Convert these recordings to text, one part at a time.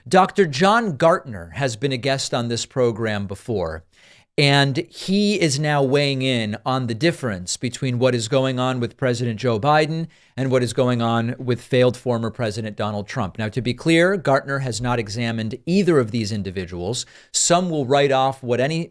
Dr. John Gartner has been a guest on this program before, and he is now weighing in on the difference between what is going on with President Joe Biden and what is going on with failed former President Donald Trump. Now, to be clear, Gartner has not examined either of these individuals. Some will write off what any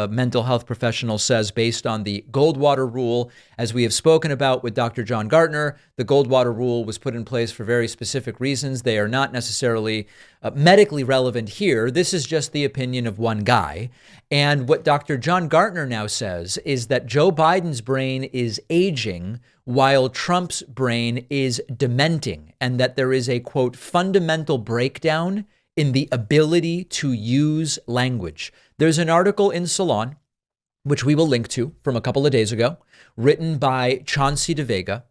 mental health professional says based on the Goldwater rule. As we have spoken about with Dr. John Gartner, the Goldwater rule was put in place for very specific reasons. They are not necessarily medically relevant here. This is just the opinion of one guy. And what Dr. John Gartner now says is that Joe Biden's brain is aging while Trump's brain is dementing, and that there is a, quote, fundamental breakdown in the ability to use language. There's an article in Salon, which we will link to from a couple of days ago, written by Chauncey DeVega,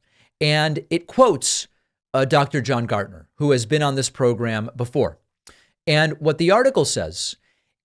and it quotes Dr. John Gartner, who has been on this program before. And what the article says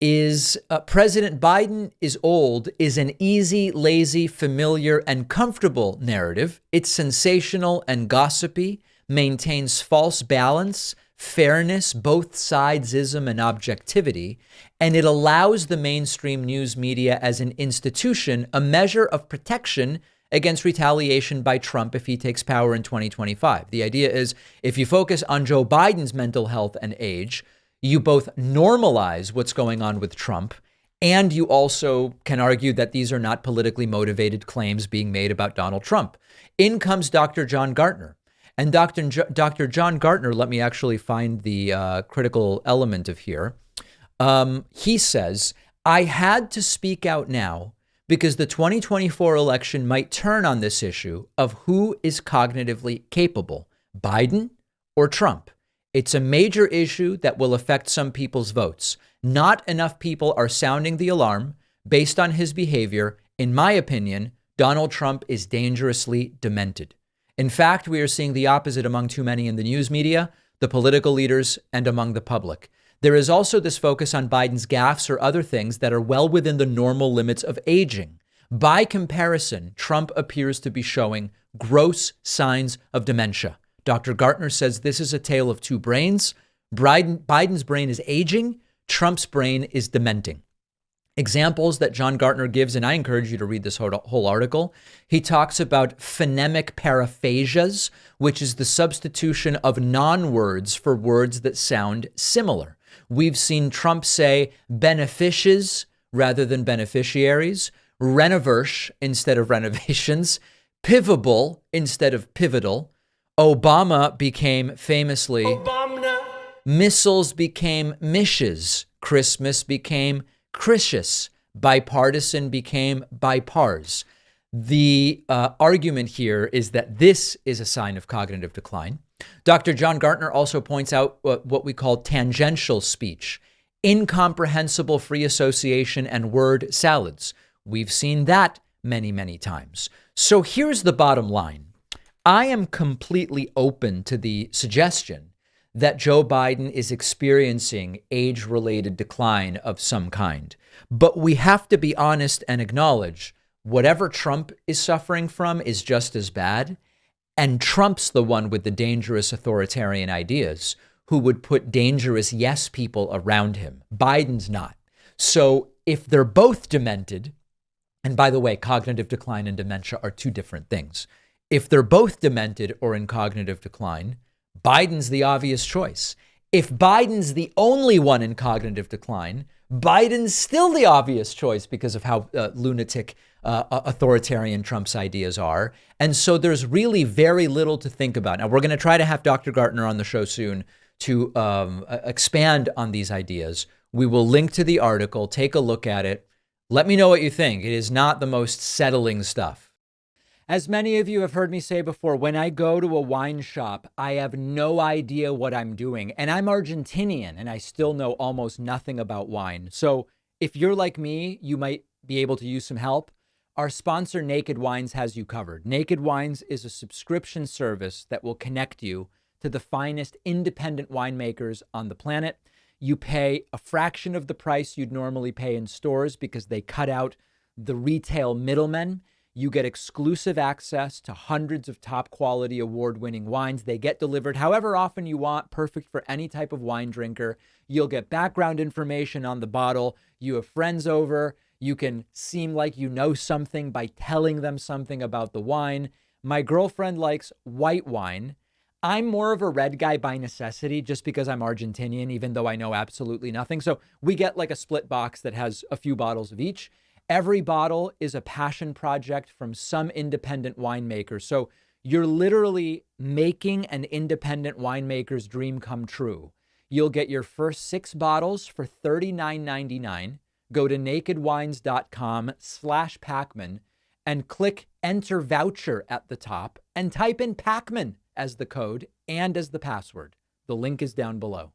is President Biden is old is an easy, lazy, familiar, and comfortable narrative. It's sensational and gossipy, maintains false balance, fairness, both sidesism, and objectivity, and it allows the mainstream news media as an institution a measure of protection against retaliation by Trump if he takes power in 2025. The idea is if you focus on Joe Biden's mental health and age, you both normalize what's going on with Trump, and you also can argue that these are not politically motivated claims being made about Donald Trump. In comes Dr. John Gartner. And Dr. John Gartner, let me actually find the critical element of here. He says, I had to speak out now because the 2024 election might turn on this issue of who is cognitively capable, Biden or Trump. It's a major issue that will affect some people's votes. Not enough people are sounding the alarm based on his behavior. In my opinion, Donald Trump is dangerously demented. In fact, we are seeing the opposite among too many in the news media, the political leaders, and among the public. There is also this focus on Biden's gaffes or other things that are well within the normal limits of aging. By comparison, Trump appears to be showing gross signs of dementia. Dr. Gartner says this is a tale of two brains. Biden's brain is aging. Trump's brain is dementing. Examples that John Gartner gives, and I encourage you to read this whole article. He talks about phonemic paraphasias, which is the substitution of non-words for words that sound similar. We've seen Trump say beneficiaries rather than beneficiaries, renoverse instead of renovations, pivotable instead of pivotal. Obama became famously Obama. Missiles became mishes. Christmas became Christmas. Bipartisan became bipars. The argument here is that this is a sign of cognitive decline. Dr. John Gartner also points out what we call tangential speech, incomprehensible free association, and word salads. We've seen that many, many times. So here's the bottom line. I am completely open to the suggestion that Joe Biden is experiencing age-related decline of some kind. But we have to be honest and acknowledge whatever Trump is suffering from is just as bad. And Trump's the one with the dangerous authoritarian ideas who would put dangerous yes people around him. Biden's not. So if they're both demented, and by the way, cognitive decline and dementia are two different things. If they're both demented or in cognitive decline, Biden's the obvious choice. If Biden's the only one in cognitive decline, Biden's still the obvious choice because of how lunatic authoritarian Trump's ideas are. And so there's really very little to think about. Now, we're going to try to have Dr. Gartner on the show soon to expand on these ideas. We will link to the article. Take a look at it. Let me know what you think. It is not the most settling stuff. As many of you have heard me say before, when I go to a wine shop, I have no idea what I'm doing. And I'm Argentinian, and I still know almost nothing about wine. So if you're like me, you might be able to use some help. Our sponsor, Naked Wines, has you covered. Naked Wines is a subscription service that will connect you to the finest independent winemakers on the planet. You pay a fraction of the price you'd normally pay in stores because they cut out the retail middlemen. You get exclusive access to hundreds of top quality award-winning wines. They get delivered however often you want, perfect for any type of wine drinker. You'll get background information on the bottle. You have friends over. You can seem like you know something by telling them something about the wine. My girlfriend likes white wine. I'm more of a red guy by necessity just because I'm Argentinian, even though I know absolutely nothing. So we get like a split box that has a few bottles of each. Every bottle is a passion project from some independent winemaker. So you're literally making an independent winemaker's dream come true. You'll get your first 6 bottles for $39.99. Go to nakedwines.com/Pacman and click enter voucher at the top and type in Pacman as the code and as the password. The link is down below.